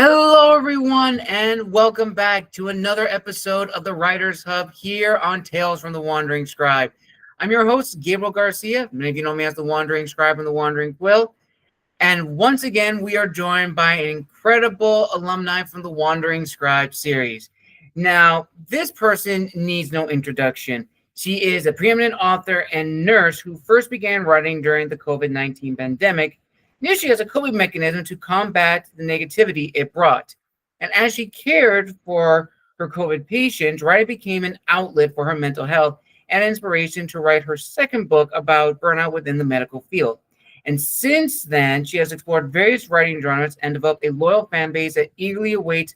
Hello, everyone, and welcome back to another episode of the Writers Hub here on Tales from the Wandering Scribe. I'm your host, Gabriel Garcia. Many of you know me as the Wandering Scribe and the Wandering Quill. And once again, we are joined by an incredible alumni from the Wandering Scribe series. Now, this person needs no introduction. She is a preeminent author and nurse who first began writing during the COVID-19 pandemic, initially as a coping mechanism to combat the negativity it brought. And as she cared for her COVID patients, writing became an outlet for her mental health and inspiration to write her second book about burnout within the medical field. And since then, she has explored various writing genres and developed a loyal fan base that eagerly awaits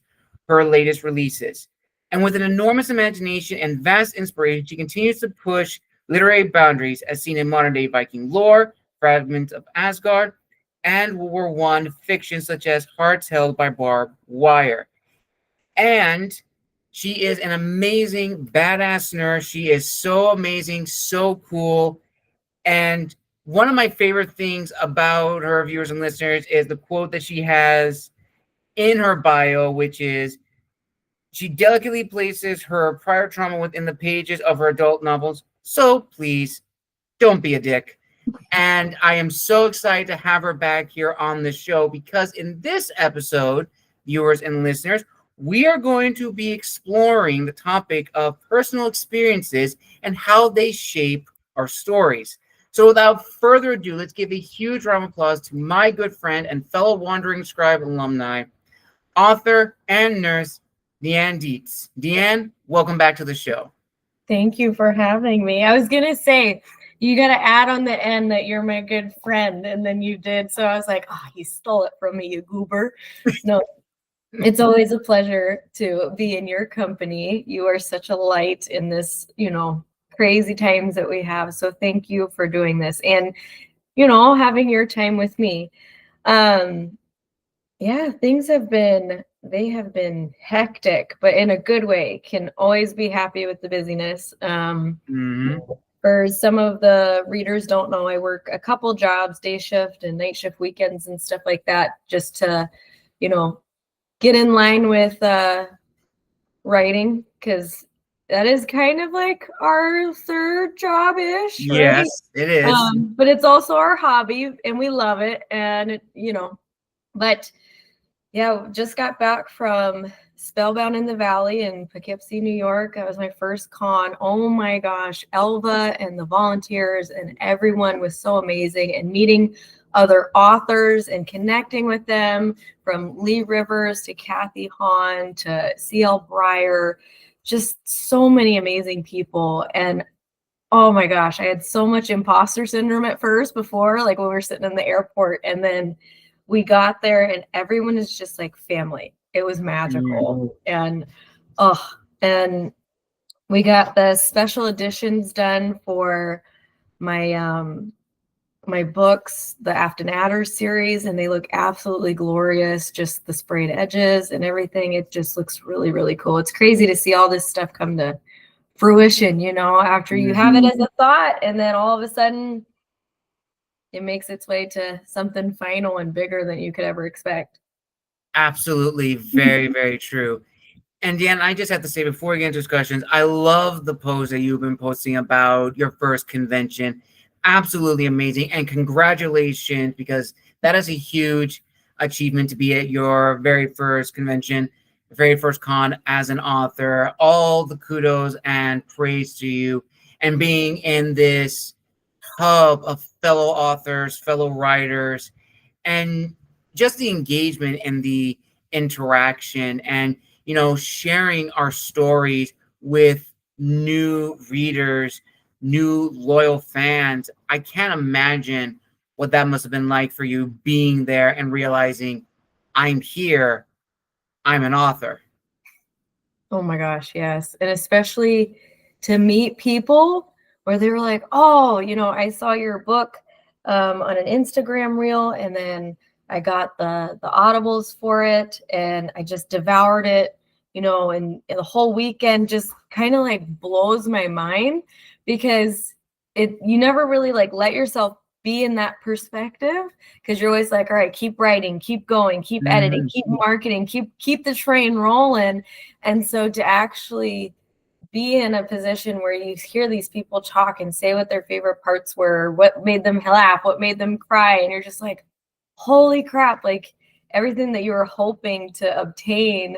her latest releases. And with an enormous imagination and vast inspiration, she continues to push literary boundaries as seen in modern-day Viking lore, Fragments of Asgard, and World War I fiction such as Hearts Held by Barbed Wire. And she is an amazing, badass nurse. She is so amazing, so cool. And one of my favorite things about her viewers and listeners is the quote that she has in her bio, which is, she delicately places her prior trauma within the pages of her adult novels. So please, don't be a dick. And I am so excited to have her back here on the show because in this episode, viewers and listeners, we are going to be exploring the topic of personal experiences and how they shape our stories. So without further ado, let's give a huge round of applause to my good friend and fellow Wandering Scribe alumni, author and nurse, Deanna Dietz. Deanne, welcome back to the show. Thank you for having me. I was going to say, you got to add on the end that you're my good friend, and then you did. So I was like, oh, you stole it from me, you goober. No, it's always a pleasure to be in your company. You are such a light in this, crazy times that we have. So thank you for doing this and, having your time with me. Yeah, things have been hectic, but in a good way. Can always be happy with the busyness. For some of the readers don't know, I work a couple jobs, day shift and night shift weekends and stuff like that, just to, get in line with writing, because that is kind of like our third job-ish. Yes, right? It is. But it's also our hobby and we love it. And, but yeah, just got back from Spellbound in the Valley in Poughkeepsie, New York. That was my first con. Oh my gosh, Elva and the volunteers and everyone was so amazing, and meeting other authors and connecting with them, from Lee Rivers to Kathy Hahn to C.L. Breyer, just so many amazing people. And oh my gosh, I had so much imposter syndrome at first before, like when we were sitting in the airport, and then we got there and everyone is just like family. It was magical. And we got the special editions done for my my books, the Afton Adders series, and they look absolutely glorious. Just the sprayed edges and everything. It just looks really, really cool. It's crazy to see all this stuff come to fruition, after you have it as a thought, and then all of a sudden it makes its way to something final and bigger than you could ever expect. Absolutely. Very, very true. And Deanne, I just have to say before we get into discussions, I love the post that you've been posting about your first convention. Absolutely amazing. And congratulations, because that is a huge achievement to be at your very first convention, very first con as an author. All the kudos and praise to you, and being in this hub of fellow authors, fellow writers, and just the engagement and the interaction and, sharing our stories with new readers, new loyal fans. I can't imagine what that must have been like for you, being there and realizing, I'm here, I'm an author. Oh my gosh, yes. And especially to meet people where they were like, oh, I saw your book on an Instagram reel, and then I got the audibles for it, and I just devoured it, and the whole weekend just kind of like blows my mind, because you never really like let yourself be in that perspective, because you're always like, all right, keep writing, keep going, keep editing, keep marketing, keep the train rolling. And so to actually be in a position where you hear these people talk and say what their favorite parts were, what made them laugh, what made them cry, and you're just like, holy crap, like everything that you were hoping to obtain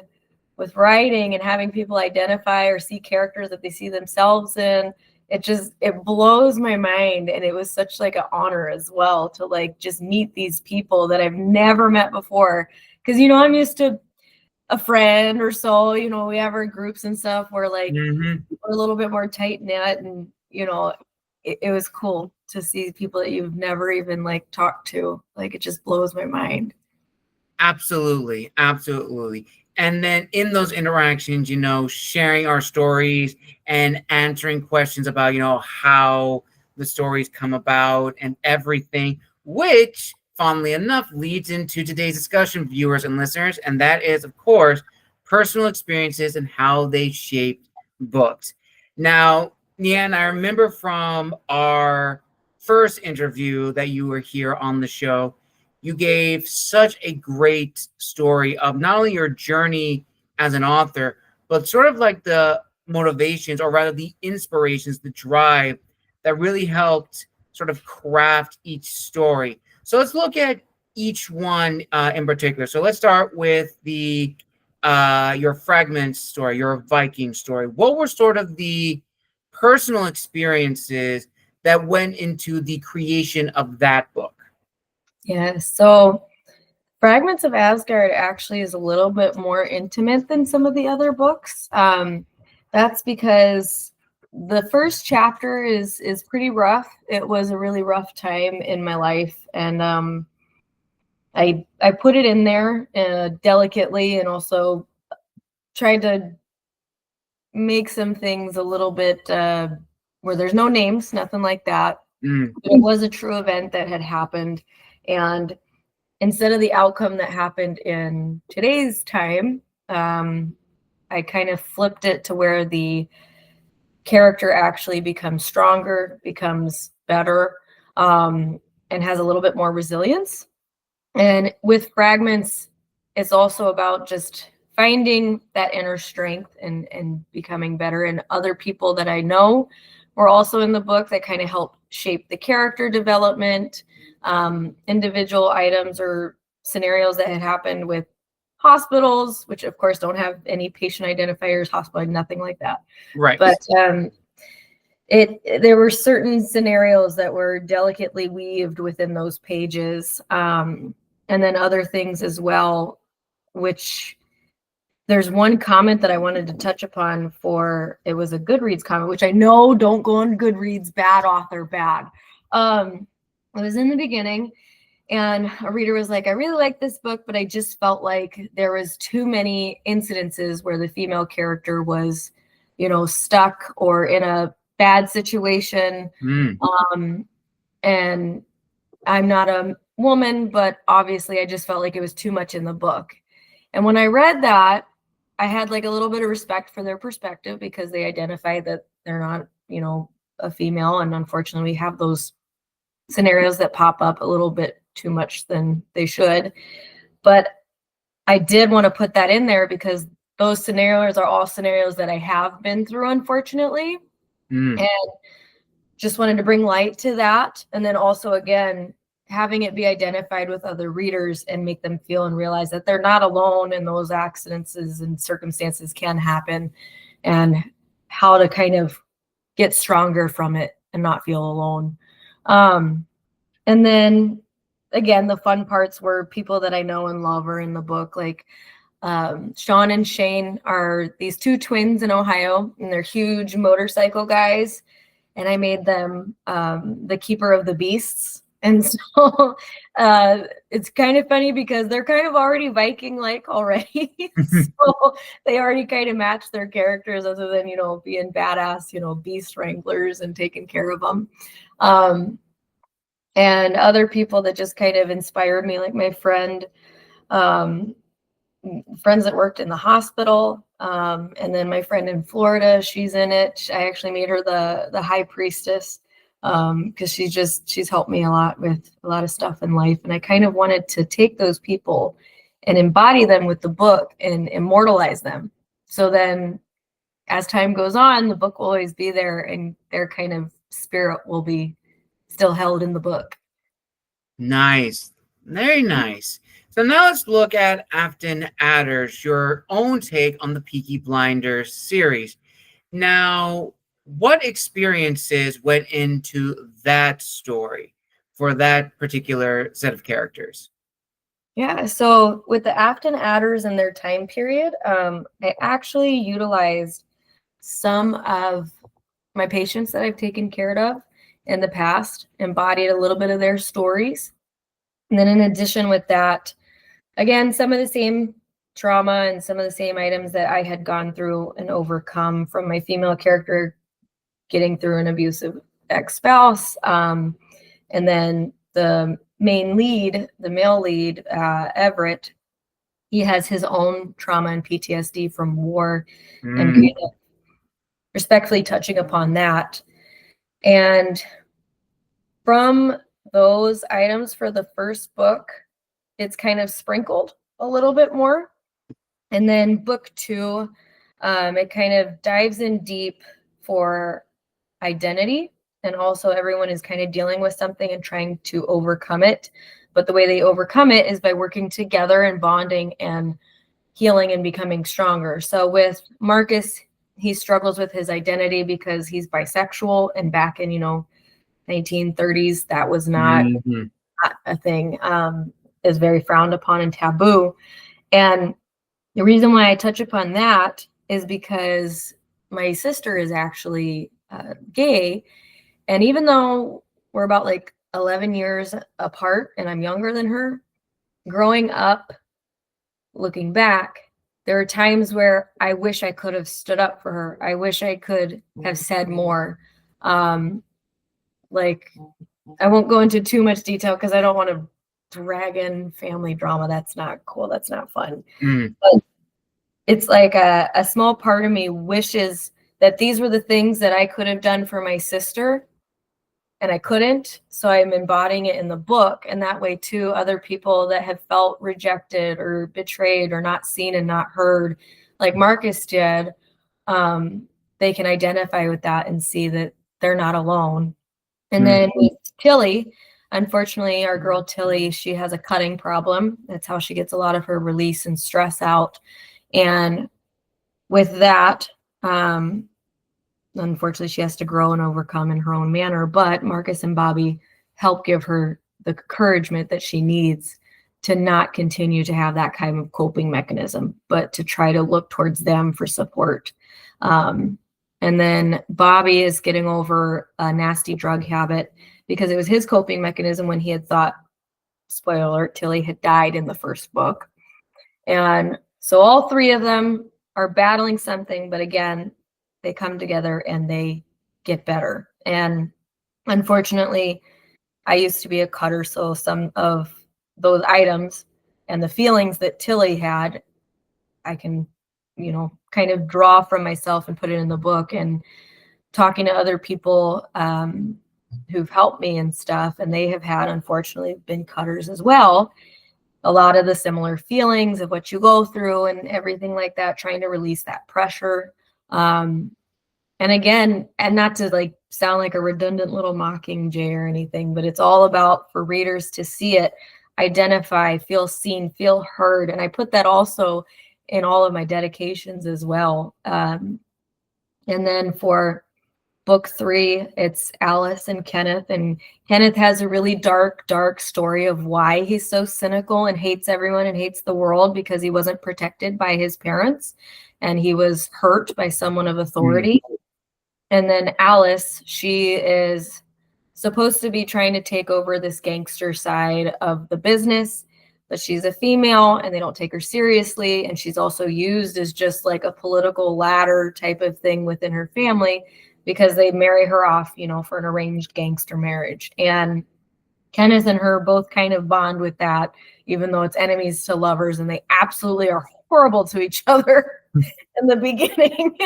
with writing and having people identify or see characters that they see themselves in, it blows my mind. And it was such like an honor as well to like just meet these people that I've never met before, because I'm used to a friend or so, we have our groups and stuff where like we're a little bit more tight knit, and it was cool to see people that you've never even like talked to. Like it just blows my mind. Absolutely. And then in those interactions, sharing our stories and answering questions about, how the stories come about and everything, which fondly enough leads into today's discussion, viewers and listeners. And that is, of course, personal experiences and how they shaped books. Now, Deanne, I remember from our first interview that you were here on the show, you gave such a great story of not only your journey as an author, but sort of like the motivations, or rather the inspirations, the drive that really helped sort of craft each story. So let's look at each one in particular. So let's start with your Fragments story, your Viking story. What were sort of the personal experiences that went into the creation of that book? Yeah, so Fragments of Asgard actually is a little bit more intimate than some of the other books. That's because the first chapter is pretty rough. It was a really rough time in my life, and I put it in there delicately, and also tried to make some things a little bit where there's no names, nothing like that. But it was a true event that had happened, and instead of the outcome that happened in today's time, I kind of flipped it to where the character actually becomes stronger, becomes better, and has a little bit more resilience. And with Fragments, it's also about just finding that inner strength and becoming better. And other people that I know were also in the book that kind of helped shape the character development, individual items or scenarios that had happened with hospitals, which of course don't have any patient identifiers, hospital, nothing like that. Right. But there were certain scenarios that were delicately weaved within those pages. And then other things as well, which there's one comment that I wanted to touch upon it was a Goodreads comment, which I know don't go on Goodreads, bad author, bad. It was in the beginning, and a reader was like, I really like this book, but I just felt like there was too many incidences where the female character was, stuck or in a bad situation. And I'm not a woman, but obviously I just felt like it was too much in the book. And when I read that, I had like a little bit of respect for their perspective, because they identified that they're not, a female. And unfortunately, we have those scenarios that pop up a little bit too much than they should. But I did want to put that in there because those scenarios are all scenarios that I have been through, unfortunately. And just wanted to bring light to that. And then also, again, having it be identified with other readers and make them feel and realize that they're not alone, and those accidents and circumstances can happen, and how to kind of get stronger from it and not feel alone. And then again, the fun parts were people that I know and love are in the book. Like Sean and Shane are these two twins in Ohio, and they're huge motorcycle guys. And I made them the keeper of the beasts. And so it's kind of funny because they're kind of already Viking-like already. So they already kind of match their characters, other than, being badass, beast wranglers and taking care of them. And other people that just kind of inspired me, like my friends that worked in the hospital. And then my friend in Florida, she's in it. I actually made her the high priestess because she's helped me a lot with a lot of stuff in life. And I kind of wanted to take those people and embody them with the book and immortalize them. So then as time goes on, the book will always be there and their kind of spirit will be still held in the book. Nice. Very nice. So now let's look at Afton Adders, your own take on the Peaky Blinders series. Now, what experiences went into that story for that particular set of characters? Yeah, so with the Afton Adders and their time period, I actually utilized some of my patients that I've taken care of in the past, embodied a little bit of their stories. And then in addition with that, again, some of the same trauma and some of the same items that I had gone through and overcome from my female character getting through an abusive ex-spouse. And then the main lead, the male lead, Everett, he has his own trauma and PTSD from war and kind of respectfully touching upon that. And from those items for the first book, it's kind of sprinkled a little bit more. And then book 2, it kind of dives in deep for identity. And also everyone is kind of dealing with something and trying to overcome it. But the way they overcome it is by working together and bonding and healing and becoming stronger. So with Marcus, he struggles with his identity because he's bisexual. And back in, 1930s, that was not a thing. Is very frowned upon and taboo. And the reason why I touch upon that is because my sister is actually gay. And even though we're about like 11 years apart and I'm younger than her, growing up, looking back, there are times where I wish I could have stood up for her. I wish I could have said more. Like, I won't go into too much detail because I don't want to drag in family drama. That's not cool. That's not fun. But it's like a small part of me wishes that these were the things that I could have done for my sister and I couldn't. So I'm embodying it in the book. And that way too, other people that have felt rejected or betrayed or not seen and not heard, like Marcus did, they can identify with that and see that they're not alone. And then with Tilly, unfortunately, our girl Tilly, she has a cutting problem. That's how she gets a lot of her release and stress out. And with that, unfortunately, she has to grow and overcome in her own manner. But Marcus and Bobby help give her the encouragement that she needs to not continue to have that kind of coping mechanism, but to try to look towards them for support. And then Bobby is getting over a nasty drug habit because it was his coping mechanism when he had thought, spoiler alert, Tilly had died in the first book. And so all three of them are battling something, but again, they come together and they get better. And unfortunately, I used to be a cutter, so some of those items and the feelings that Tilly had, I can, kind of draw from myself and put it in the book. And talking to other people who've helped me and stuff, and they have had, unfortunately, been cutters as well. A lot of the similar feelings of what you go through and everything like that, trying to release that pressure. And again, and not to sound like a redundant little mockingjay or anything, but it's all about for readers to see it, identify, feel seen, feel heard. And I put that also in all of my dedications as well. And then for book 3, it's Alice and Kenneth. And Kenneth has a really dark, dark story of why he's so cynical and hates everyone and hates the world, because he wasn't protected by his parents and he was hurt by someone of authority. And then Alice, she is supposed to be trying to take over this gangster side of the business, but she's a female and they don't take her seriously. And she's also used as just like a political ladder type of thing within her family, because they marry her off, for an arranged gangster marriage. And Kenneth and her both kind of bond with that, even though it's enemies to lovers, and they absolutely are horrible to each other in the beginning.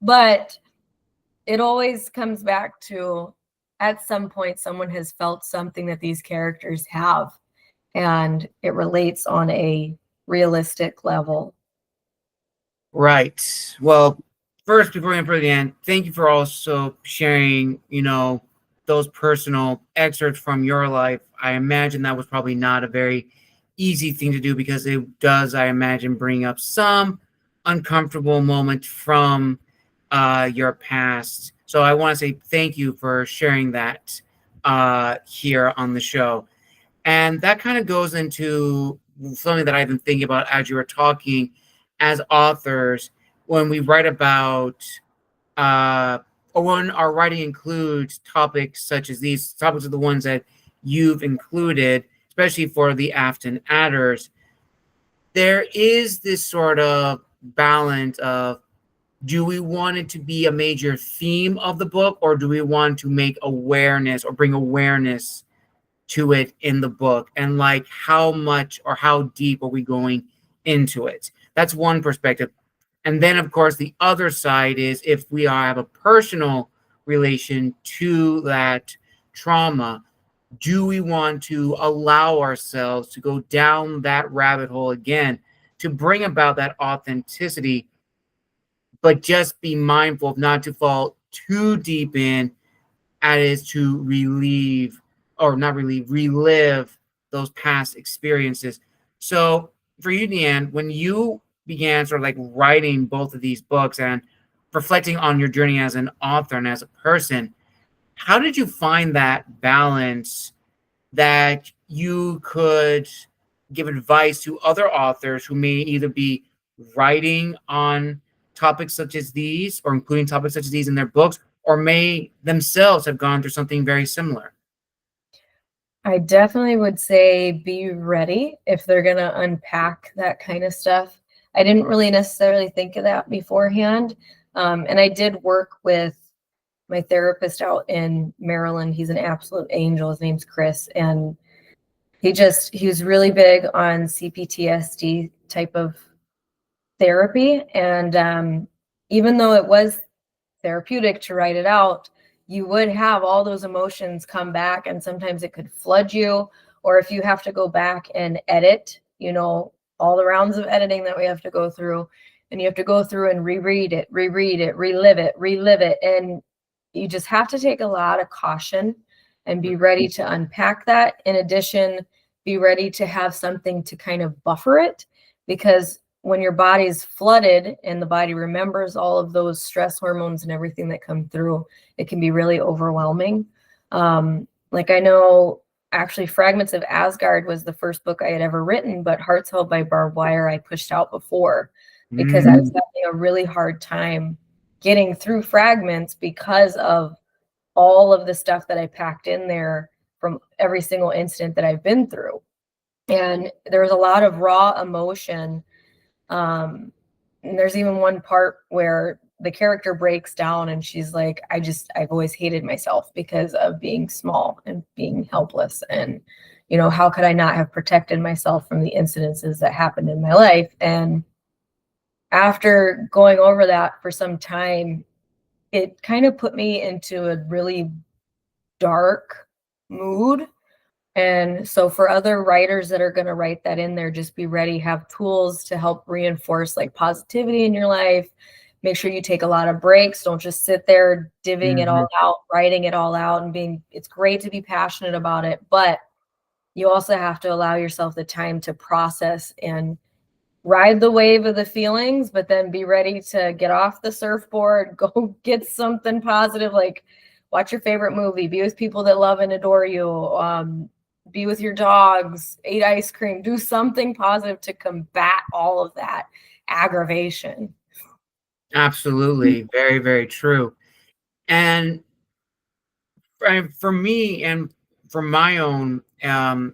But it always comes back to at some point someone has felt something that these characters have, and it relates on a realistic level. Right. Well, first, before we get further, Deanne, thank you for also sharing, those personal excerpts from your life. I imagine that was probably not a very easy thing to do because it does, I imagine, bring up some uncomfortable moments from your past. So I want to say thank you for sharing that here on the show. And that kind of goes into something that I've been thinking about as you were talking. As authors, when we write about, or when our writing includes topics such as these, topics are the ones that you've included, especially for the Afton Adders, there is this sort of balance of, do we want it to be a major theme of the book, or do we want to make awareness or bring awareness to it in the book, and like how much or how deep are we going into it? That's one perspective. And then of course the other side is, if we have a personal relation to that trauma, do we want to allow ourselves to go down that rabbit hole again to bring about that authenticity, but just be mindful of not to fall too deep in, as to relive those past experiences. So for you, Deanne, when you began sort of like writing both of these books and reflecting on your journey as an author and as a person, how did you find that balance that you could give advice to other authors who may either be writing on topics such as these, or including topics such as these in their books, or may themselves have gone through something very similar? I definitely would say be ready if they're going to unpack that kind of stuff. I didn't really necessarily think of that beforehand. And I did work with my therapist out in Maryland. He's an absolute angel. His name's Chris. And he was really big on CPTSD type of therapy. And even though it was therapeutic to write it out, you would have all those emotions come back, and sometimes it could flood you. Or if you have to go back and edit, all the rounds of editing that we have to go through, and you have to go through and reread it, relive it. And you just have to take a lot of caution and be ready to unpack that. In addition, be ready to have something to kind of buffer it, because when your body's flooded and the body remembers all of those stress hormones and everything that come through, it can be really overwhelming. Like I know actually Fragments of Asgard was the first book I had ever written, but Hearts Held by Barbed Wire I pushed out before because I was having a really hard time getting through Fragments because of all of the stuff that I packed in there from every single incident that I've been through. And there was a lot of raw emotion. And there's even one part where the character breaks down and she's like, I've always hated myself because of being small and being helpless. And, how could I not have protected myself from the incidences that happened in my life? And after going over that for some time, it kind of put me into a really dark mood. And so for other writers that are going to write that in there, just be ready, have tools to help reinforce like positivity in your life. Make sure you take a lot of breaks. Don't just sit there divvying it all out, writing it all out and it's great to be passionate about it, but you also have to allow yourself the time to process and ride the wave of the feelings, but then be ready to get off the surfboard, go get something positive, like watch your favorite movie, be with people that love and adore you, be with your dogs, eat ice cream, do something positive to combat all of that aggravation. Absolutely. Very, very true. And for me, and from my own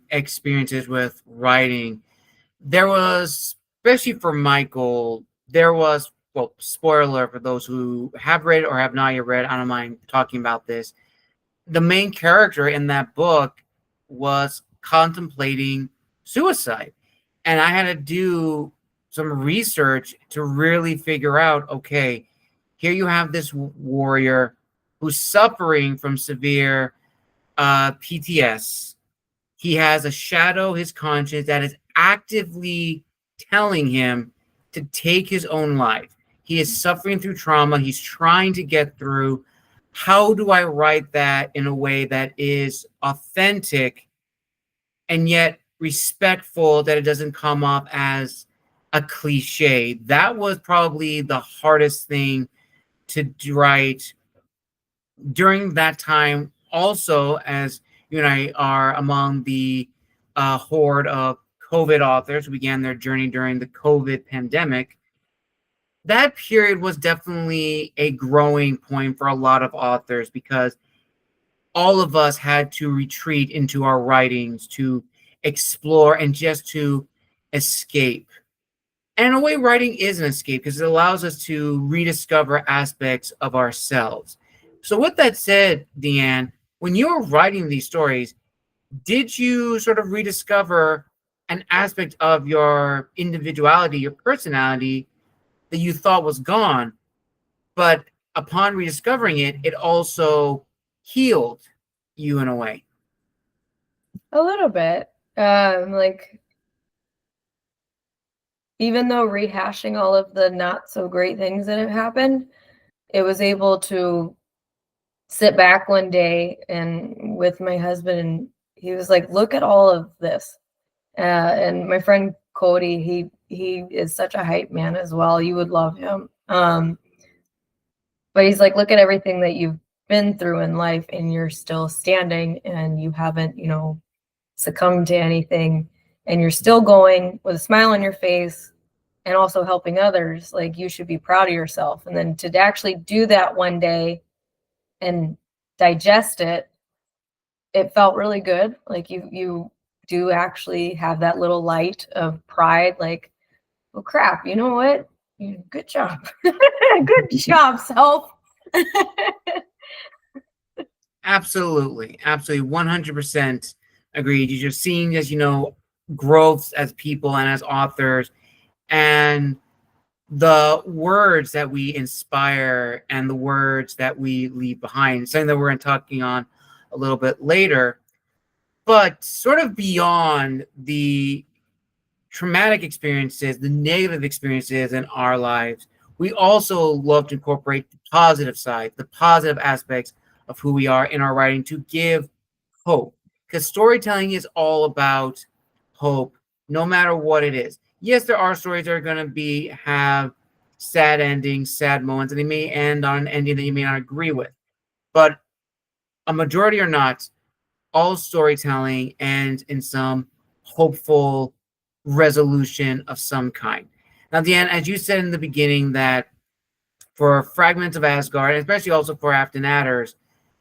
experiences with writing, there was, especially for Michael, well, spoiler for those who have read it or have not yet read, I don't mind talking about this. The main character in that book was contemplating suicide. And I had to do some research to really figure out, okay, here you have this warrior who's suffering from severe PTS. He has a shadow, his conscience, that is actively telling him to take his own life. He is suffering through trauma. He's trying to get through. How do I write that in a way that is authentic and yet respectful, that it doesn't come off as a cliche? That was probably the hardest thing to write during that time. Also, as you and I are among the horde of COVID authors who began their journey during the COVID pandemic, that period was definitely a growing point for a lot of authors, because all of us had to retreat into our writings to explore and just to escape. And in a way, writing is an escape because it allows us to rediscover aspects of ourselves. So with that said, Deanne, when you were writing these stories, did you sort of rediscover an aspect of your individuality, your personality that you thought was gone, but upon rediscovering it, it also healed you in a way? A little bit. Like, even though rehashing all of the not so great things that have happened, it was able to sit back one day and with my husband, and he was like, look at all of this. And my friend Cody, he is such a hype man as well. You would love him. But he's like, look at everything that you've been through in life and you're still standing and you haven't, succumbed to anything, and you're still going with a smile on your face and also helping others. Like, you should be proud of yourself. And then to actually do that one day and digest it, it felt really good. Like, you do actually have that little light of pride, like, oh crap, you know what? Good job. Good job, self. Absolutely. 100% agreed. You're just seeing, as growths as people and as authors, and the words that we inspire and the words that we leave behind, something that we're going to talking on a little bit later. But sort of beyond the traumatic experiences, the negative experiences in our lives, we also love to incorporate the positive side, the positive aspects of who we are in our writing to give hope. Because storytelling is all about hope, no matter what it is. Yes, there are stories that are going to have sad endings, sad moments, and they may end on an ending that you may not agree with. But a majority or not, all storytelling ends in some hopeful resolution of some kind. Now, Deanne, as you said in the beginning, that for Fragments of Asgard, and especially also for Afton Adders,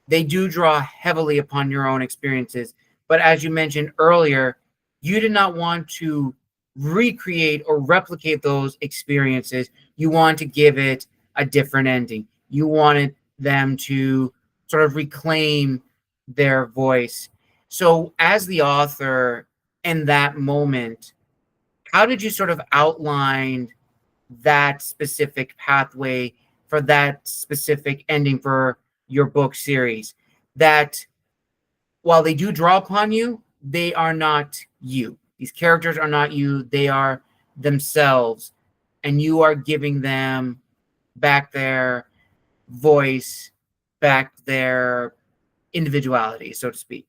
they do draw heavily upon your own experiences. But as you mentioned earlier, you did not want to recreate or replicate those experiences. You want to give it a different ending. You wanted them to sort of reclaim their voice. So as the author in that moment, how did you sort of outline that specific pathway for that specific ending for your book series? That while they do draw upon you, they are not you. These characters are not you. They are themselves. And you are giving them back their voice, back their individuality, so to speak.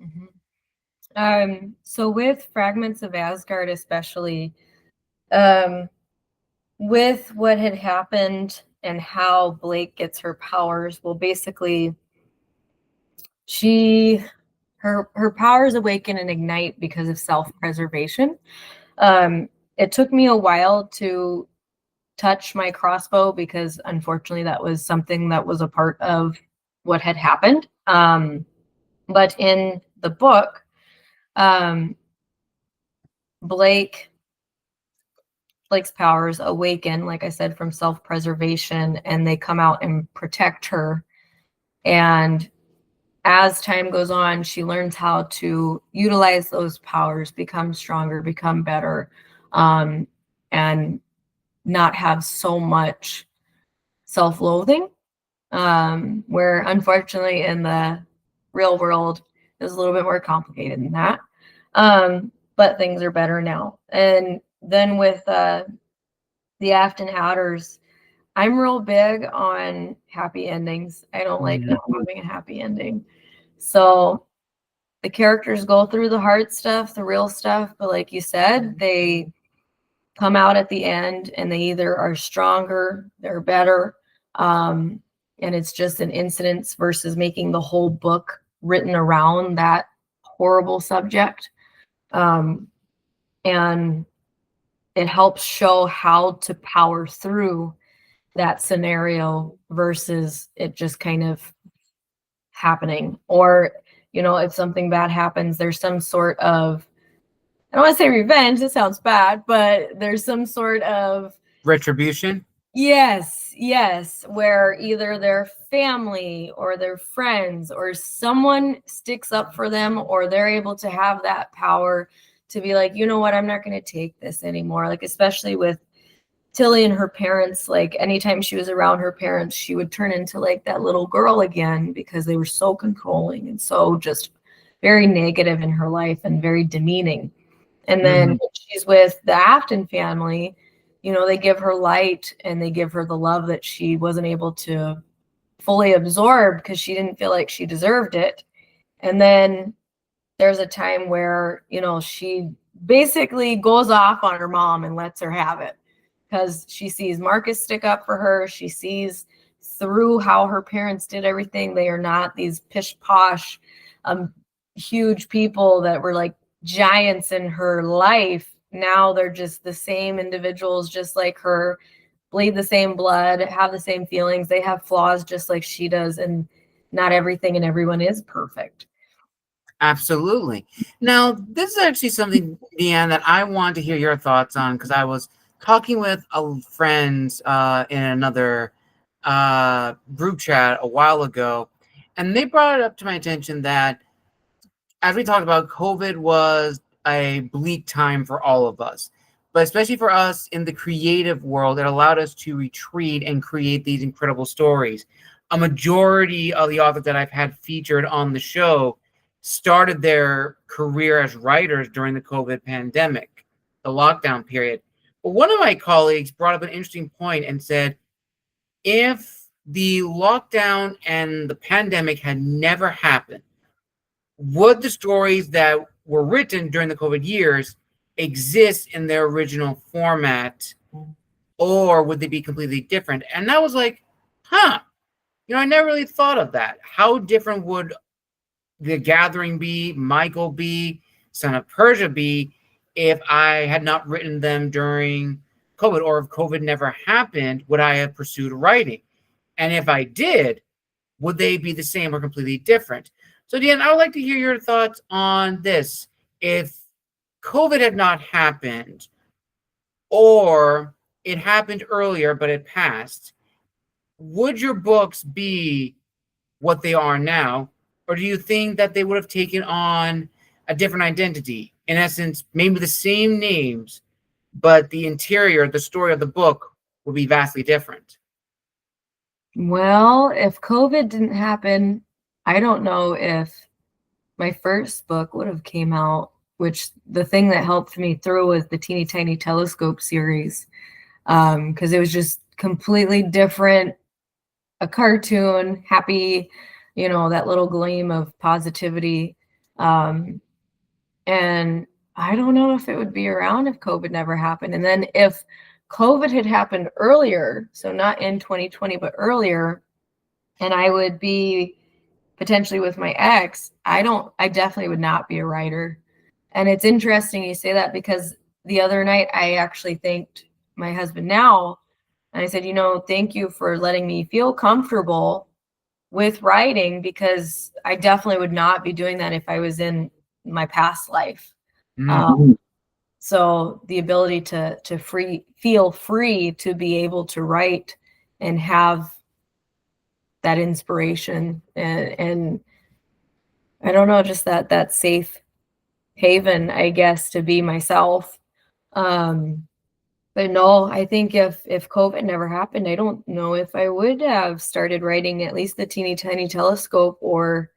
Mm-hmm. So with Fragments of Asgard, especially, with what had happened and how Blake gets her powers, well, basically, her powers awaken and ignite because of self-preservation. It took me a while to touch my crossbow because unfortunately that was something that was a part of what had happened. But in the book, Blake's powers awaken, like I said, from self-preservation, and they come out and protect her. And as time goes on, she learns how to utilize those powers, become stronger, become better, and not have so much self-loathing. where unfortunately in the real world it was a little bit more complicated than that. But things are better now. And then with the Afton Adders, I'm real big on happy endings. I don't like not having a happy ending. So the characters go through the hard stuff, the real stuff, but like you said, they come out at the end and they either are stronger, they're better, and it's just an incidence versus making the whole book written around that horrible subject. And it helps show how to power through that scenario versus it just kind of happening. Or, if something bad happens, there's some sort of, I don't want to say revenge, it sounds bad, but there's some sort of retribution. Yes, where either their family or their friends or someone sticks up for them, or they're able to have that power to be like, you know what, I'm not going to take this anymore. Like, especially with Tilly and her parents, like anytime she was around her parents, she would turn into like that little girl again because they were so controlling and so just very negative in her life and very demeaning. And then when she's with the Afton family, they give her light and they give her the love that she wasn't able to fully absorb because she didn't feel like she deserved it. And then there's a time where, she basically goes off on her mom and lets her have it because she sees Marcus stick up for her. She sees through how her parents did everything. They are not these pish posh, huge people that were like giants in her life. Now they're just the same individuals, just like her, bleed the same blood, have the same feelings. They have flaws just like she does, and not everything and everyone is perfect. Absolutely. Now, this is actually something, Deanne, that I want to hear your thoughts on because I was talking with friends in another group chat a while ago, and they brought it up to my attention that, as we talked about, COVID was a bleak time for all of us, but especially for us in the creative world, it allowed us to retreat and create these incredible stories. A majority of the authors that I've had featured on the show started their career as writers during the COVID pandemic, the lockdown period. But one of my colleagues brought up an interesting point and said, if the lockdown and the pandemic had never happened, would the stories that were written during the COVID years exist in their original format, or would they be completely different? And that was like, I never really thought of that. How different would The Gathering be, Michael be, Son of Persia be, if I had not written them during COVID, or if COVID never happened, would I have pursued writing? And if I did, would they be the same or completely different? So, Deanne, I would like to hear your thoughts on this. If COVID had not happened, or it happened earlier but it passed, would your books be what they are now? Or do you think that they would have taken on a different identity? In essence, maybe the same names, but the interior, the story of the book would be vastly different. Well, if COVID didn't happen, I don't know if my first book would have came out, which the thing that helped me through was the Teeny Tiny Telescope series, because it was just completely different, a cartoon, happy, that little gleam of positivity. And I don't know if it would be around if COVID never happened. And then if COVID had happened earlier, so not in 2020, but earlier, and I would be potentially with my ex, I definitely would not be a writer. And it's interesting you say that because the other night I actually thanked my husband now. And I said, thank you for letting me feel comfortable with writing, because I definitely would not be doing that if I was in my past life. So the ability to feel free to be able to write and have that inspiration and I don't know, just that safe haven, I guess, to be myself. But no, I think if COVID never happened, I don't know if I would have started writing at least the Teeny Tiny Telescope or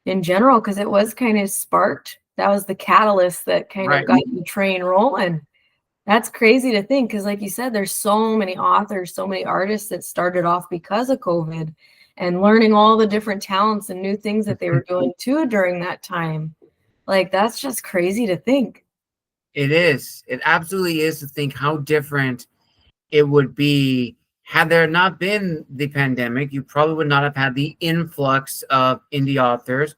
in general, because it was kind of sparked. That was the catalyst that kind of Right. got the train rolling. That's crazy to think, because like you said, there's so many authors, so many artists that started off because of COVID and learning all the different talents and new things that they were doing too during that time. Like, that's just crazy to think. It is. It absolutely is, to think how different it would be had there not been the pandemic. You probably would not have had the influx of indie authors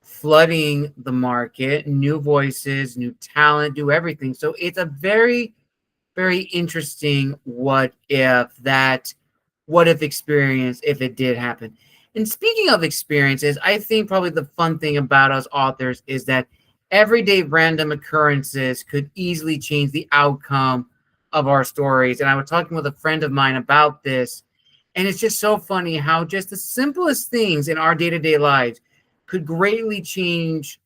flooding the market, new voices, new talent, do everything. So it's a very, very interesting what if experience if it did happen. And speaking of experiences, I think probably the fun thing about us authors is that everyday random occurrences could easily change the outcome of our stories. And I was talking with a friend of mine about this, and it's just so funny how just the simplest things in our day-to-day lives could greatly change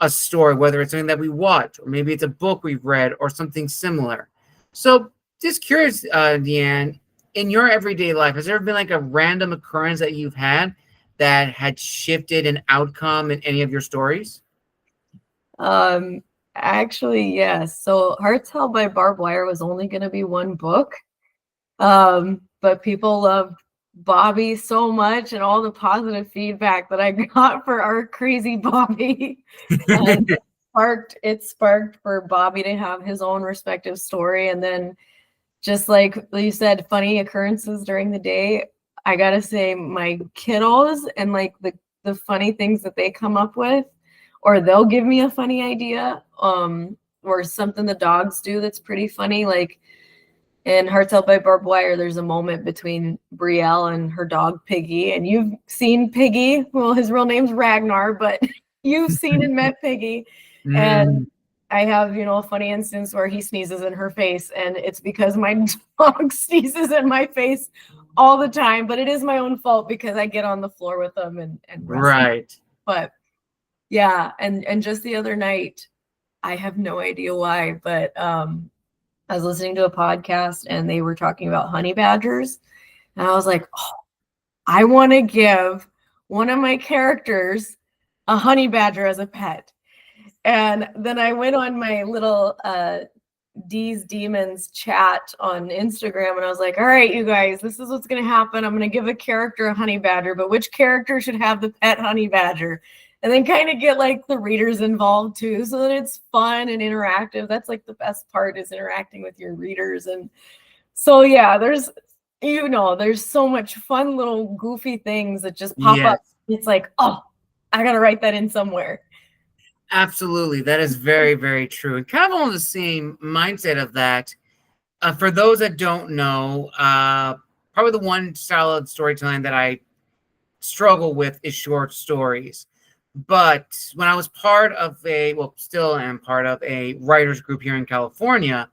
a story, whether it's something that we watch, or maybe it's a book we've read, or something similar. So, just curious, Deanne, in your everyday life, has there been like a random occurrence that you've had that had shifted an outcome in any of your stories? Um, Actually, yes. So Hearts Held by Barbed Wire was only going to be one book. But people loved Bobby so much, and all the positive feedback that I got for our crazy Bobby. And it sparked for Bobby to have his own respective story. And then, just like you said, funny occurrences during the day. I gotta say, my kiddos and like the funny things that they come up with, or they'll give me a funny idea, or something the dogs do that's pretty funny. Like in Hearts Out by Barbed Wire, there's a moment between Brielle and her dog Piggy, and you've seen Piggy. Well, his real name's Ragnar, but you've seen and met Piggy. And I have, a funny instance where he sneezes in her face, and it's because my dog sneezes in my face all the time. But it is my own fault because I get on the floor with them and wrestle. Right. But yeah, and just the other night, I have no idea why, but I was listening to a podcast and they were talking about honey badgers. And I was like, oh, I want to give one of my characters a honey badger as a pet. And then I went on my little D's Demons chat on Instagram, and I was like, all right, you guys, this is what's going to happen. I'm going to give a character a honey badger, but which character should have the pet honey badger? And then kind of get like the readers involved too, so that it's fun and interactive. That's like the best part, is interacting with your readers. And so, yeah, there's so much fun little goofy things that just pop up. It's like, oh, I got to write that in somewhere. Absolutely. That is very, very true. And kind of on the same mindset of that, for those that don't know, probably the one style of storytelling that I struggle with is short stories. But when I was still am part of a writers group here in California,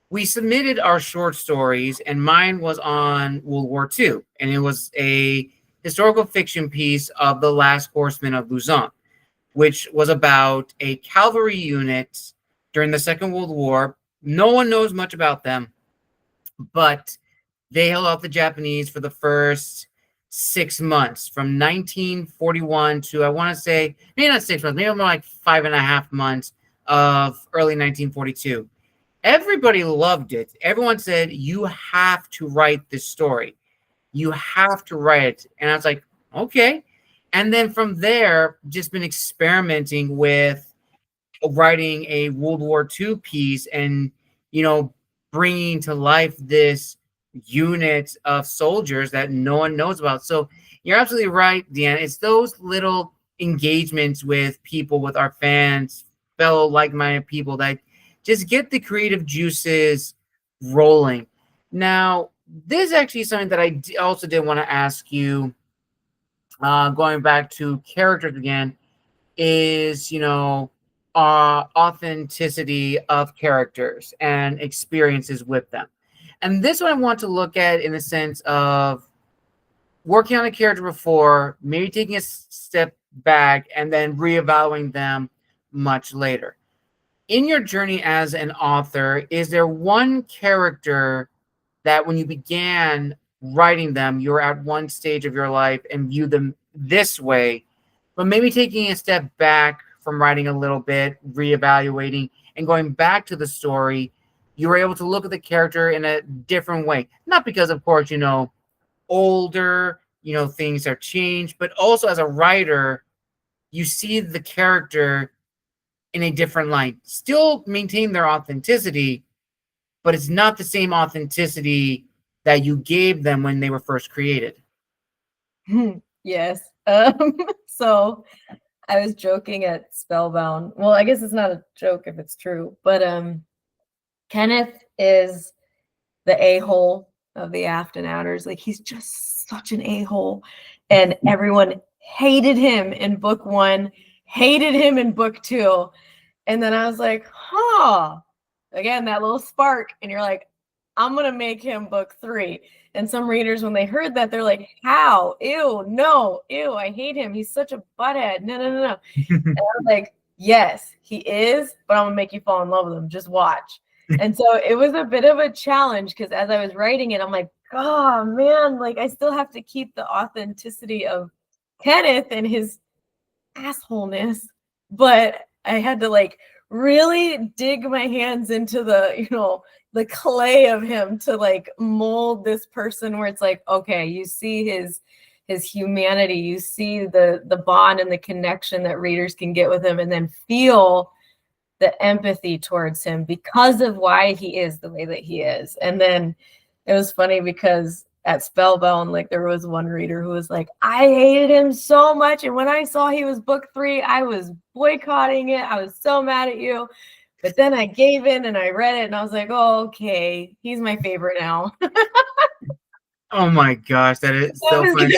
we submitted our short stories, and mine was on World War II. And it was a historical fiction piece of the Last Horsemen of Luzon, which was about a cavalry unit during the Second World War. No one knows much about them, but they held off the Japanese for the first 6 months, from 1941 to, I want to say, maybe not 6 months, maybe more like 5.5 months of early 1942. Everybody loved it. Everyone said, you have to write this story. You have to write it. And I was like, okay. And then from there, just been experimenting with writing a World War II piece and, bringing to life this unit of soldiers that no one knows about. So you're absolutely right, Deanne. It's those little engagements with people, with our fans, fellow like-minded people, that just get the creative juices rolling. Now, this is actually something that I also did want to ask you, going back to characters again, is, authenticity of characters and experiences with them. And this one I want to look at in the sense of working on a character before, maybe taking a step back, and then reevaluating them much later. in your journey as an author, is there one character that when you began writing them, you're at one stage of your life and view them this way, but maybe taking a step back from writing a little bit, reevaluating, and going back to the story, you were able to look at the character in a different way? Not because, of course, older, things have changed, but also as a writer, you see the character in a different light. Still maintain their authenticity, but it's not the same authenticity that you gave them when they were first created. Yes. So I was joking at Spellbound. Well, I guess it's not a joke if it's true, but Kenneth is the a-hole of the Afton Adders. Like, he's just such an a-hole, and everyone hated him in book 1, hated him in book 2, and then I was like, again, that little spark, and you're like, I'm gonna make him book 3. And some readers, when they heard that, they're like, how? Ew, no, ew, I hate him, he's such a butthead, no. And I was like, yes, he is, but I'm gonna make you fall in love with him, just watch. And so it was a bit of a challenge, because as I was writing it, I'm like, oh man, like, I still have to keep the authenticity of Kenneth and his assholeness, but I had to like really dig my hands into the clay of him to like mold this person, where it's like, okay, you see his humanity, you see the bond and the connection that readers can get with him, and then feel the empathy towards him because of why he is the way that he is. And then it was funny because at Spellbound, like, there was one reader who was like, I hated him so much, and when I saw he was book 3, I was boycotting it. I was so mad at you. But then I gave in and I read it, and I was like, oh, okay, he's my favorite now. Oh my gosh, that is so funny.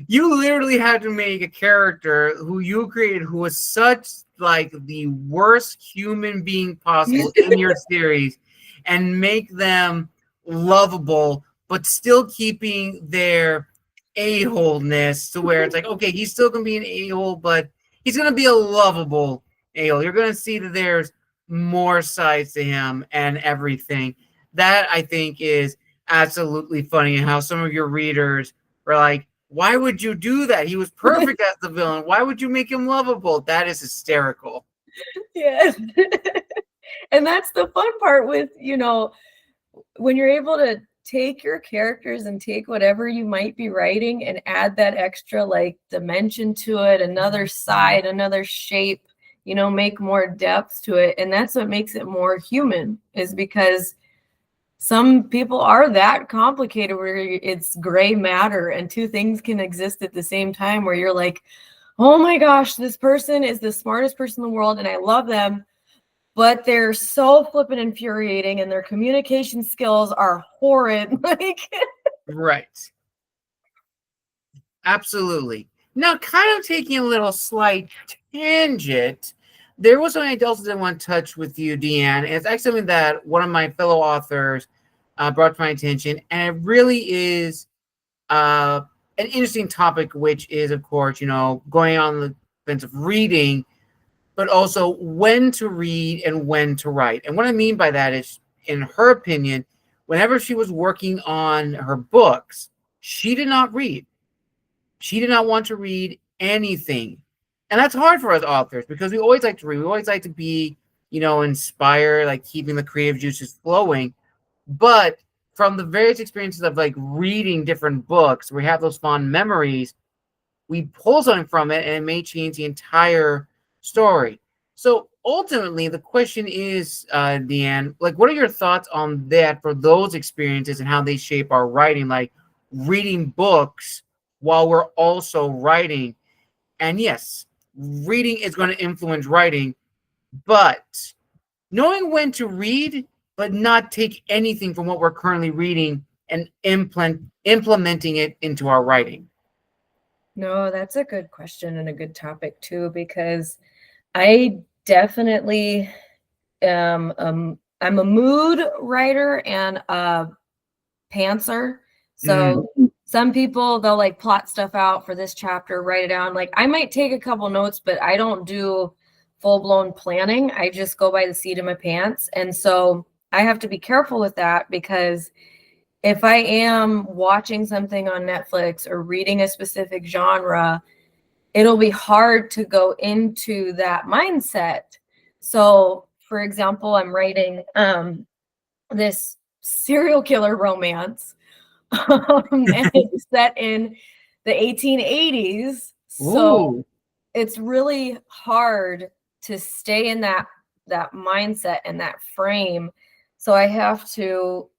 You literally had to make a character who you created who was such like the worst human being possible in your series, and make them lovable, but still keeping their a-holeness to where it's like, okay, he's still gonna be an a-hole, but he's gonna be a lovable a-hole. You're gonna see that there's more sides to him and everything. That, I think, is absolutely funny, and how some of your readers were like, why would you do that? He was perfect as the villain. Why would you make him lovable? That is hysterical. Yes. And that's the fun part with, when you're able to take your characters and take whatever you might be writing and add that extra like dimension to it, another side, another shape, make more depth to it. And that's what makes it more human, is because some people are that complicated where it's gray matter and two things can exist at the same time, where you're like, oh my gosh, this person is the smartest person in the world and I love them, but they're so flippin' infuriating and their communication skills are horrid. Like, right. Absolutely. Now, kind of taking a little slight tangent, there was something I also didn't want to touch with you, Deanne. And it's actually something that one of my fellow authors brought to my attention. And it really is an interesting topic, which is, of course, going on the fence of reading, but also when to read and when to write. And what I mean by that is, in her opinion, whenever she was working on her books, she did not read. She did not want to read anything. And that's hard for us authors, because we always like to read. We always like to be, inspired, like keeping the creative juices flowing. But from the various experiences of like reading different books, we have those fond memories, we pull something from it and it may change the entire story. So ultimately, the question is, Deanne, like, what are your thoughts on that for those experiences and how they shape our writing, like reading books while we're also writing? And yes, reading is going to influence writing, but knowing when to read, but not take anything from what we're currently reading and implementing it into our writing. no, that's a good question and a good topic too, because I definitely I'm a mood writer and a pantser. So some people, they'll like plot stuff out for this chapter, write it down. Like, I might take a couple notes, but I don't do full-blown planning. I just go by the seat of my pants. And so I have to be careful with that, because if I am watching something on Netflix or reading a specific genre, it'll be hard to go into that mindset. So, for example, I'm writing this serial killer romance, and it's set in the 1880s. So Ooh. it's really hard to stay in that mindset and that frame. So I have to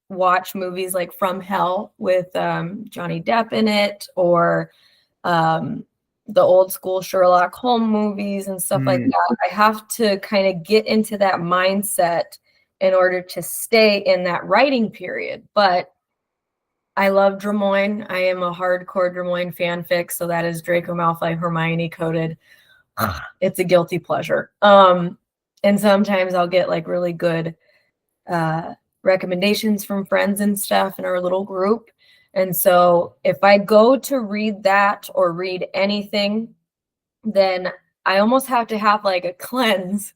watch movies like From Hell with Johnny Depp in it, or the old school Sherlock Holmes movies and stuff like that. I have to kind of get into that mindset in order to stay in that writing period. But I love Drimoyne. I am a hardcore Drimoyne fanfic, so that is Draco Malfoy, Hermione coded. It's a guilty pleasure. And sometimes I'll get like really good recommendations from friends and stuff in our little group. And so if I go to read that or read anything, then I almost have to have like a cleanse,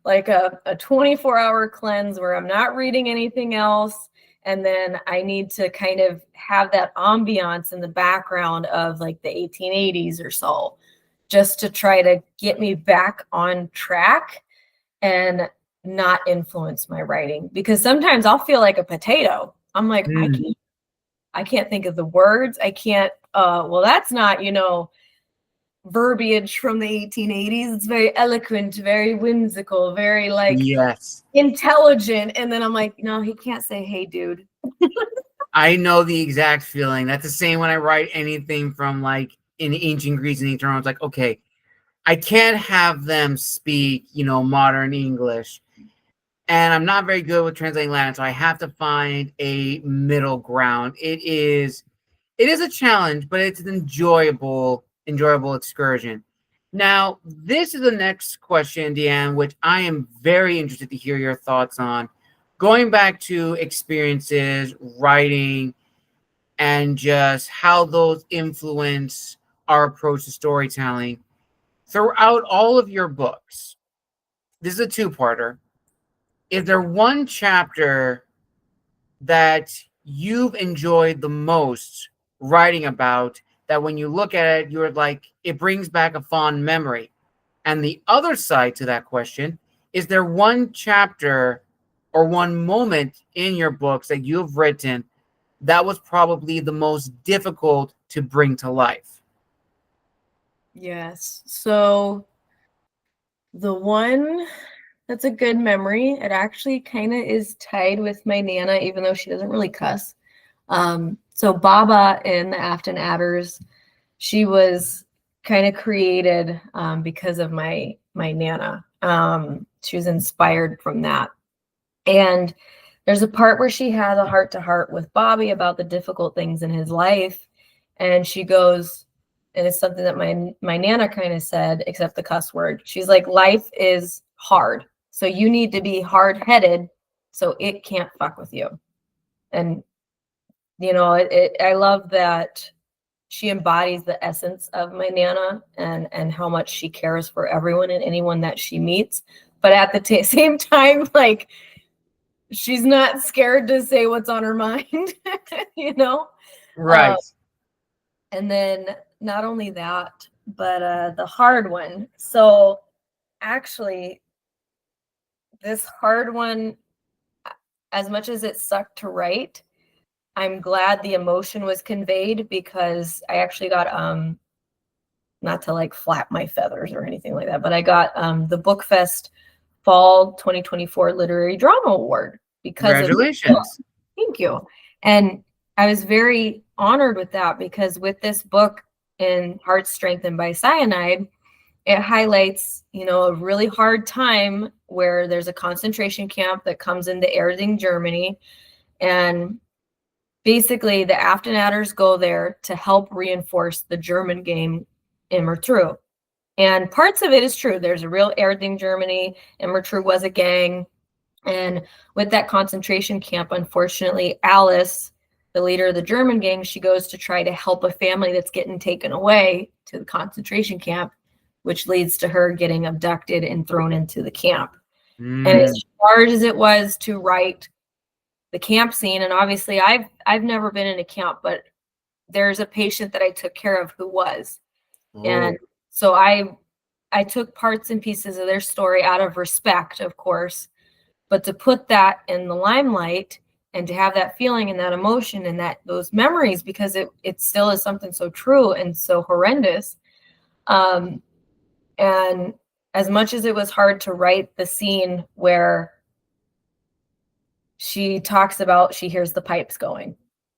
like a 24-hour cleanse where I'm not reading anything else. And then I need to kind of have that ambiance in the background of like the 1880s or so, just to try to get me back on track and not influence my writing. Because sometimes I'll feel like a potato. I'm like, I can't think of the words. I can't, well, that's not, verbiage from the 1880s. It's very eloquent, very whimsical, very like intelligent. And then I'm like, no, he can't say, hey, dude. I know the exact feeling. That's the same when I write anything from like in ancient Greece and ancient Rome. It's like, okay, I can't have them speak, modern English. And I'm not very good with translating Latin, so I have to find a middle ground. It is a challenge, but it's an enjoyable excursion. Now, this is the next question, Deanne, which I am very interested to hear your thoughts on. Going back to experiences, writing, and just how those influence our approach to storytelling. Throughout all of your books, this is a two-parter. Is there one chapter that you've enjoyed the most writing about, that when you look at it, you're like, it brings back a fond memory? And the other side to that question, is there one chapter or one moment in your books that you've written that was probably the most difficult to bring to life? Yes. So the one that's a good memory, it actually kind of is tied with my Nana, even though she doesn't really cuss. So Baba in the Afton Adders, she was kind of created because of my Nana. She was inspired from that. And there's a part where she has a heart-to-heart with Bobby about the difficult things in his life. And she goes, and it's something that my Nana kind of said, except the cuss word. She's like, life is hard. So you need to be hard-headed so it can't fuck with you. And, I love that she embodies the essence of my Nana and how much she cares for everyone and anyone that she meets. But at the same time, like, she's not scared to say what's on her mind, Right. And then not only that, but the hard one. So actually, this hard one, as much as it sucked to write, I'm glad the emotion was conveyed, because I actually got, not to like flap my feathers or anything like that, but I got the BookFest Fall 2024 Literary Drama Award because Congratulations. Thank you. And I was very honored with that, because with this book, in Heart Strengthened by Cyanide, it highlights, a really hard time where there's a concentration camp that comes into Erding, Germany. And basically the Afton Adders go there to help reinforce the German game Immertrue. And parts of it is true. There's a real Erding, Germany. Immertrue was a gang. And with that concentration camp, unfortunately, Alice, the leader of the German gang, she goes to try to help a family that's getting taken away to the concentration camp. which leads to her getting abducted and thrown into the camp. And Mm. as hard as it was to write the camp scene, and obviously I've never been in a camp, but there's a patient that I took care of who was. Oh. And so I took parts and pieces of their story out of respect, of course, but to put that in the limelight and to have that feeling and that emotion and that those memories, because it still is something so true and so horrendous. And as much as it was hard to write the scene where she talks about she hears the pipes going,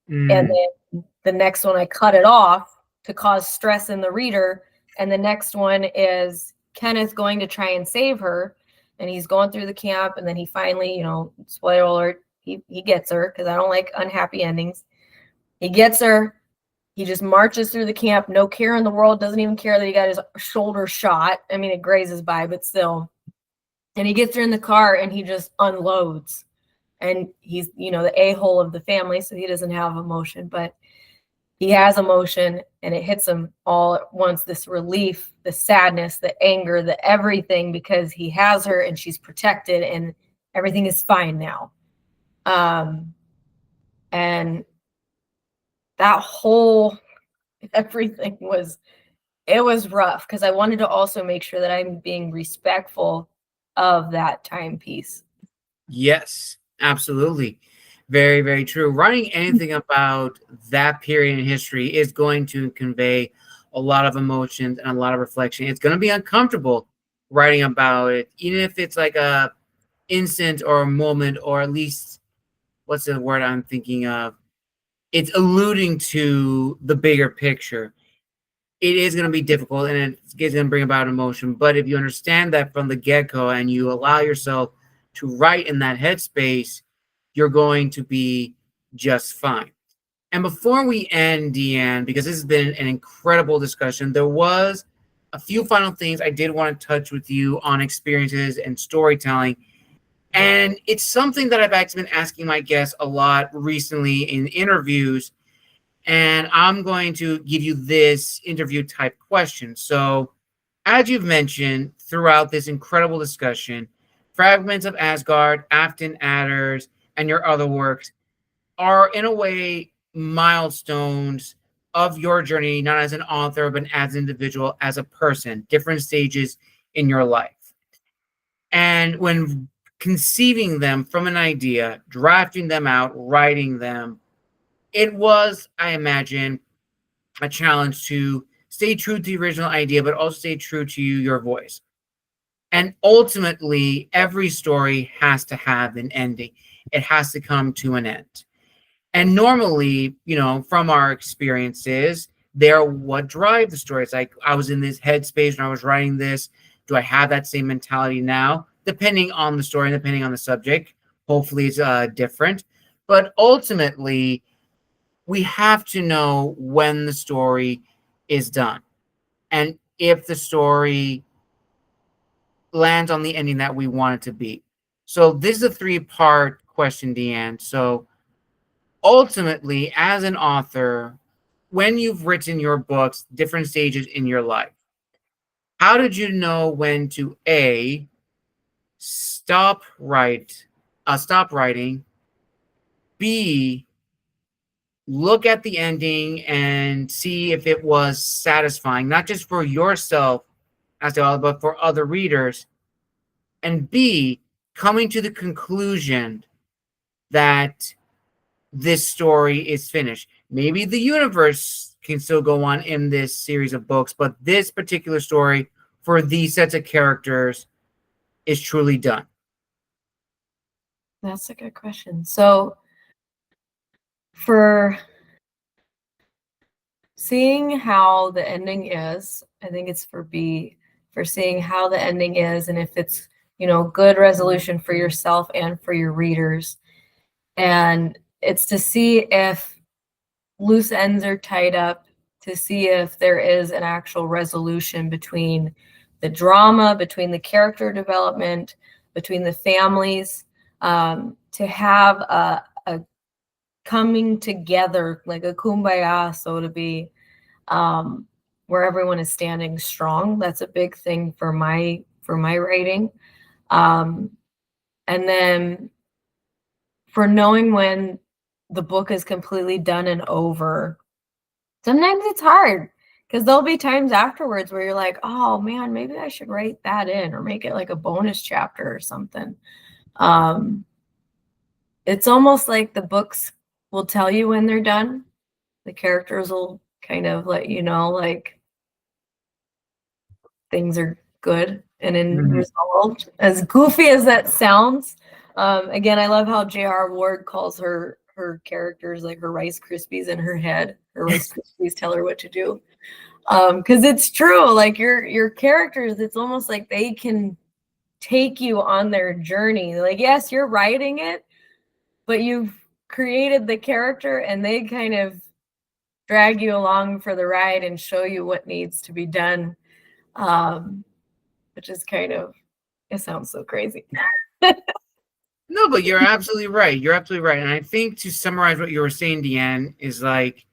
and then the next one I cut it off to cause stress in the reader, and the next one is Kenneth going to try and save her, and he's going through the camp, and then he finally, spoiler alert, he gets her, because I don't like unhappy endings. He gets her. He just marches through the camp, no care in the world, doesn't even care that he got his shoulder shot. I mean, it grazes by, but still. And he gets her in the car and he just unloads. And he's, the a-hole of the family, so he doesn't have emotion, but he has emotion, and it hits him all at once, this relief, the sadness, the anger, the everything, because he has her and she's protected and everything is fine now. And that whole everything was rough, because I wanted to also make sure that I'm being respectful of that timepiece. Yes, absolutely. Very, very true. Writing anything about that period in history is going to convey a lot of emotions and a lot of reflection. It's going to be uncomfortable writing about it, even if it's like a instant or a moment, or at least, what's the word I'm thinking of? It's alluding to the bigger picture. It is going to be difficult, and it's going to bring about emotion. But if you understand that from the get-go and you allow yourself to write in that headspace, you're going to be just fine. And before we end, Deanne, because this has been an incredible discussion, there was a few final things I did want to touch with you on experiences and storytelling. And it's something that I've actually been asking my guests a lot recently in interviews. And I'm going to give you this interview type question. So, as you've mentioned throughout this incredible discussion, Fragments of Asgard, Afton Adders, and your other works are, in a way, milestones of your journey, not as an author, but as an individual, as a person, different stages in your life. And when conceiving them from an idea, drafting them out, writing them, it was, I imagine, a challenge to stay true to the original idea, but also stay true to your voice. And ultimately, every story has to have an ending. It has to come to an end. And normally, from our experiences, they're what drive the story. It's like, I was in this headspace when I was writing this. Do I have that same mentality now? Depending on the story and depending on the subject, hopefully it's different. But ultimately, we have to know when the story is done and if the story lands on the ending that we want it to be. So this is a 3-part question, Deanne. So ultimately, as an author, when you've written your books, different stages in your life, how did you know when to stop writing, B, look at the ending and see if it was satisfying, not just for yourself as the author, but for other readers, and B, coming to the conclusion that this story is finished. Maybe the universe can still go on in this series of books, but this particular story for these sets of characters is truly done. That's a good question. So for seeing how the ending is, I think it's for B, for seeing how the ending is and if it's, good resolution for yourself and for your readers. And it's to see if loose ends are tied up, to see if there is an actual resolution between the drama, between the character development, between the families, to have a coming together, like a kumbaya, so to be, where everyone is standing strong. That's a big thing for my writing. And then for knowing when the book is completely done and over, sometimes it's hard because there'll be times afterwards where you're like, oh man, maybe I should write that in or make it like a bonus chapter or something. It's almost like the books will tell you when they're done. The characters will kind of let you know, like, things are good and resolved. As goofy as that sounds, again, I love how J.R. Ward calls her characters like her Rice Krispies in her head. Her Rice Krispies tell her what to do. Because it's true, like your characters, it's almost like they can take you on their journey. Like, yes, you're writing it, but you've created the character and they kind of drag you along for the ride and show you what needs to be done. Which is kind of, it sounds so crazy. No, but you're absolutely right. You're absolutely right. And I think to summarize what you were saying, Deanne, is like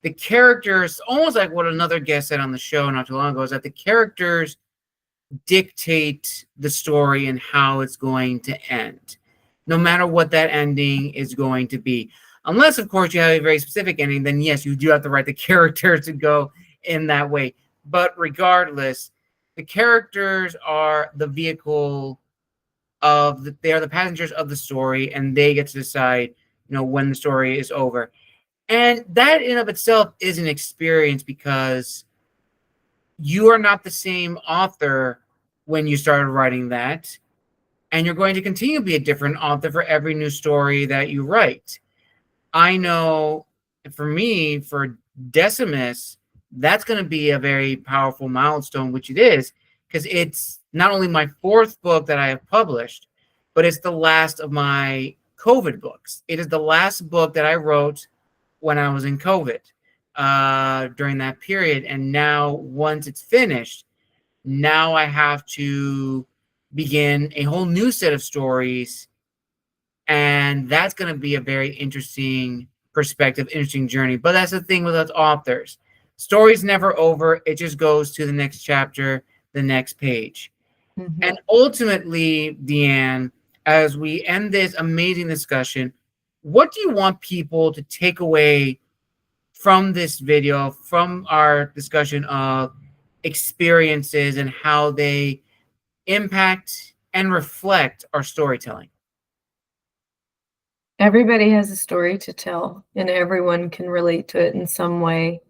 the characters, almost like what another guest said on the show not too long ago, is that the characters dictate the story and how it's going to end, no matter what that ending is going to be. Unless, of course, you have a very specific ending, then yes, you do have to write the characters to go in that way. But regardless, the characters are the vehicle they are the passengers of the story, and they get to decide, when the story is over. And that in of itself is an experience because you are not the same author when you started writing that, and you're going to continue to be a different author for every new story that you write. I know for me, for Decimus, that's going to be a very powerful milestone, which it is, because it's not only my 4th book that I have published, but it's the last of my COVID books. It is the last book that I wrote when I was in COVID during that period. And now, once it's finished, now I have to begin a whole new set of stories. And that's going to be a very interesting perspective, interesting journey. But that's the thing with us authors. Story's never over. It just goes to the next chapter, the next page. Mm-hmm. And ultimately, Deanne, as we end this amazing discussion, what do you want people to take away from this video, from our discussion of experiences and how they impact and reflect our storytelling? Everybody has a story to tell, and everyone can relate to it in some way.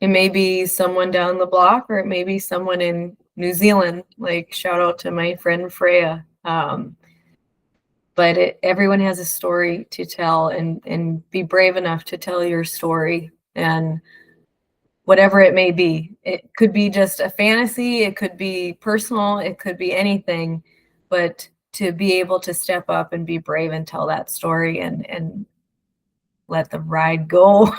It may be someone down the block, or it may be someone in New Zealand. Like, shout out to my friend Freya. But everyone has a story to tell, and be brave enough to tell your story, and whatever it may be. It could be just a fantasy, it could be personal, it could be anything, but to be able to step up and be brave and tell that story and let the ride go.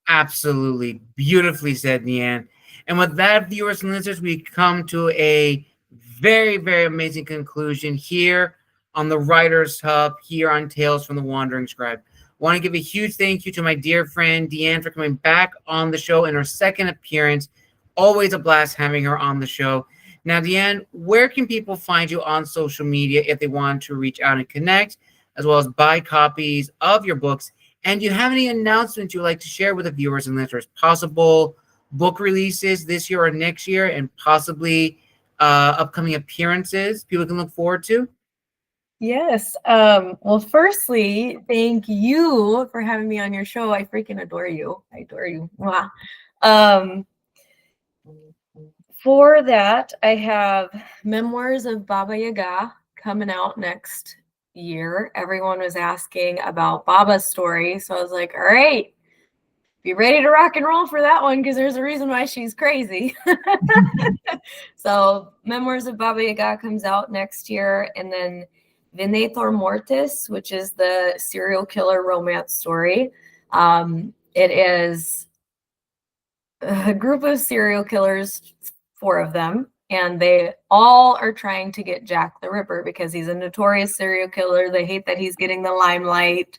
Absolutely. Beautifully said, Deanne. And with that, viewers and listeners, we come to a very, very amazing conclusion here on the Writers Hub, here on Tales from the Wandering Scribe. I want to give a huge thank you to my dear friend, Deanne, for coming back on the show in her 2nd appearance. Always a blast having her on the show. Now, Deanne, where can people find you on social media if they want to reach out and connect, as well as buy copies of your books? And do you have any announcements you'd like to share with the viewers and listeners? Possible book releases this year or next year, and possibly upcoming appearances people can look forward to? Yes. Well, firstly, thank you for having me on your show. I freaking adore you. I adore you. Wow. For that, I have Memoirs of Baba Yaga coming out next year. Everyone was asking about Baba's story, so I was like, all right, be ready to rock and roll for that one, because there's a reason why she's crazy. So Memoirs of Baba Yaga comes out next year, and then Venator Mortis, which is the serial killer romance story. It is a group of serial killers, 4 of them, and they all are trying to get Jack the Ripper because he's a notorious serial killer. They hate that he's getting the limelight.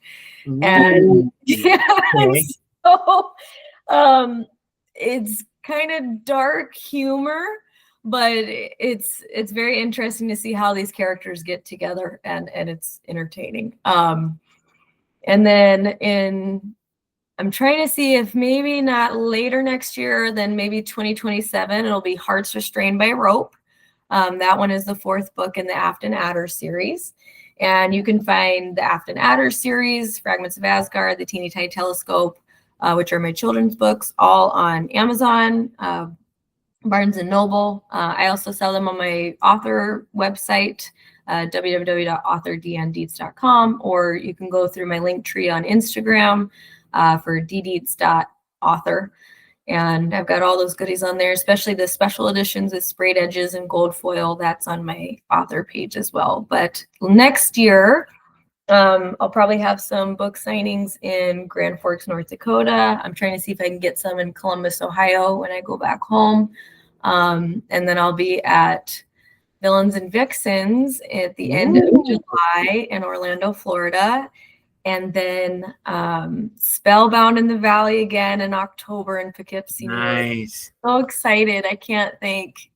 And yeah, Okay. so It's kind of dark humor, but it's very interesting to see how these characters get together, and it's entertaining. And then I'm trying to see if maybe not later next year, then maybe 2027, it'll be Hearts Restrained by Rope. That one is the 4th book in the Afton Adders series. And you can find the Afton Adders series, Fragments of Asgard, the Teeny Tiny Telescope, which are my children's books, all on Amazon, Barnes & Noble. I also sell them on my author website, www.authordeanndietz.com, or you can go through my link tree on Instagram for ddietz.author. And I've got all those goodies on there, especially the special editions with sprayed edges and gold foil. That's on my author page as well. But next year, I'll probably have some book signings in Grand Forks, North Dakota. I'm trying to see if I can get some in Columbus, Ohio when I go back home. And then I'll be at Villains and Vixens at the end of July in Orlando, Florida. And then Spellbound in the Valley again in October in Poughkeepsie. Nice. So excited. I can't thank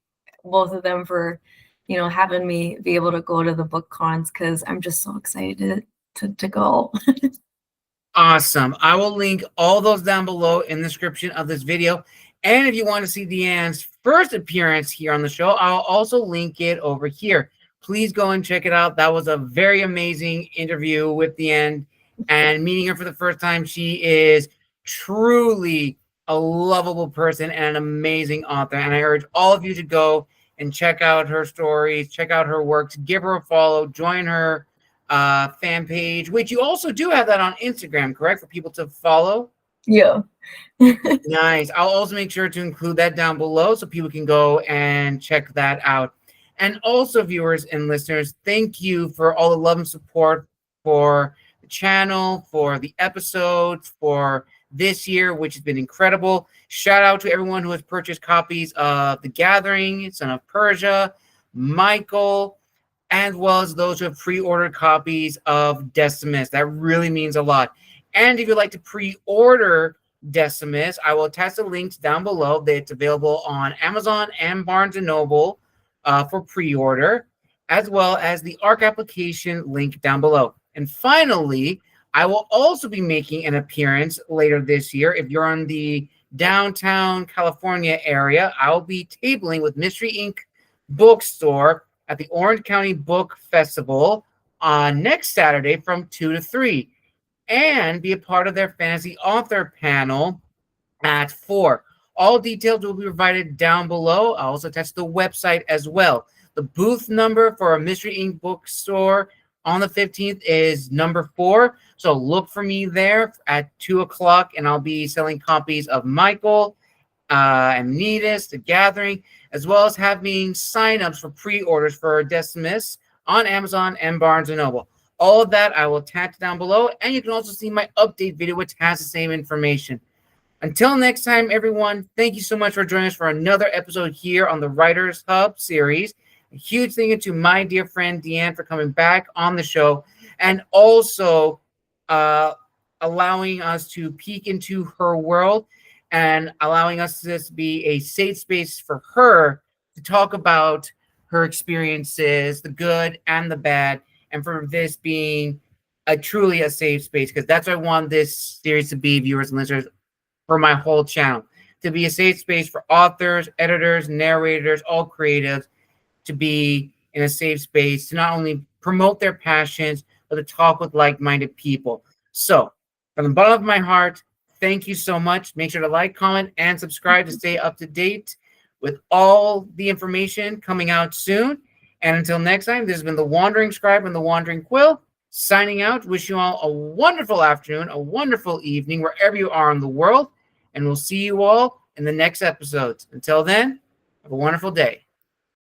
both of them for, having me be able to go to the book cons, because I'm just so excited to go. Awesome. I will link all those down below in the description of this video. And if you want to see Deanne's first appearance here on the show, I'll also link it over here. Please go and check it out. That was a very amazing interview with Deanne. And meeting her for the first time, she is truly a lovable person and an amazing author. And I urge all of you to go and check out her stories, check out her works, give her a follow, join her fan page, which you also do have that on Instagram, correct? For people to follow? Yeah. Nice. I'll also make sure to include that down below so people can go and check that out. And also, viewers and listeners, thank you for all the love and support for the channel, for the episodes, for this year, which has been incredible. Shout out to everyone who has purchased copies of The Gathering, Son of Persia, Michael, as well as those who have pre-ordered copies of Decimus. That really means a lot. And if you'd like to pre-order Decimus, I will attach the links down below. It's available on Amazon and Barnes & Noble for pre-order, as well as the ARC application link down below. And finally, I will also be making an appearance later this year. If you're on the downtown California area, I'll be tabling with Mystery Inc. Bookstore at the Orange County Book Festival on next Saturday from 2 to 3, and be a part of their fantasy author panel at 4. All details will be provided down below. I'll also attach the website as well. The booth number for a Mystery Inc. Bookstore on the 15th is number 4. So look for me there at 2 o'clock, and I'll be selling copies of Michael, Amidst, The Gathering, as well as having signups for pre-orders for Decimus on Amazon and Barnes & Noble. All of that I will attach down below, and you can also see my update video, which has the same information. Until next time, everyone, thank you so much for joining us for another episode here on the Writers Hub series. A huge thank you to my dear friend Deanne for coming back on the show, and also allowing us to peek into her world and allowing us to be a safe space for her to talk about her experiences, the good and the bad, and for this being truly a safe space, because that's what I want this series to be, viewers and listeners, for my whole channel, to be a safe space for authors, editors, narrators, all creatives, to be in a safe space to not only promote their passions, but to talk with like-minded people. So, from the bottom of my heart, thank you so much. Make sure to like, comment, and subscribe to stay up to date with all the information coming out soon. And until next time, this has been the Wandering Scribe and the Wandering Quill, signing out. Wish you all a wonderful afternoon, a wonderful evening, wherever you are in the world. And we'll see you all in the next episodes. Until then, have a wonderful day.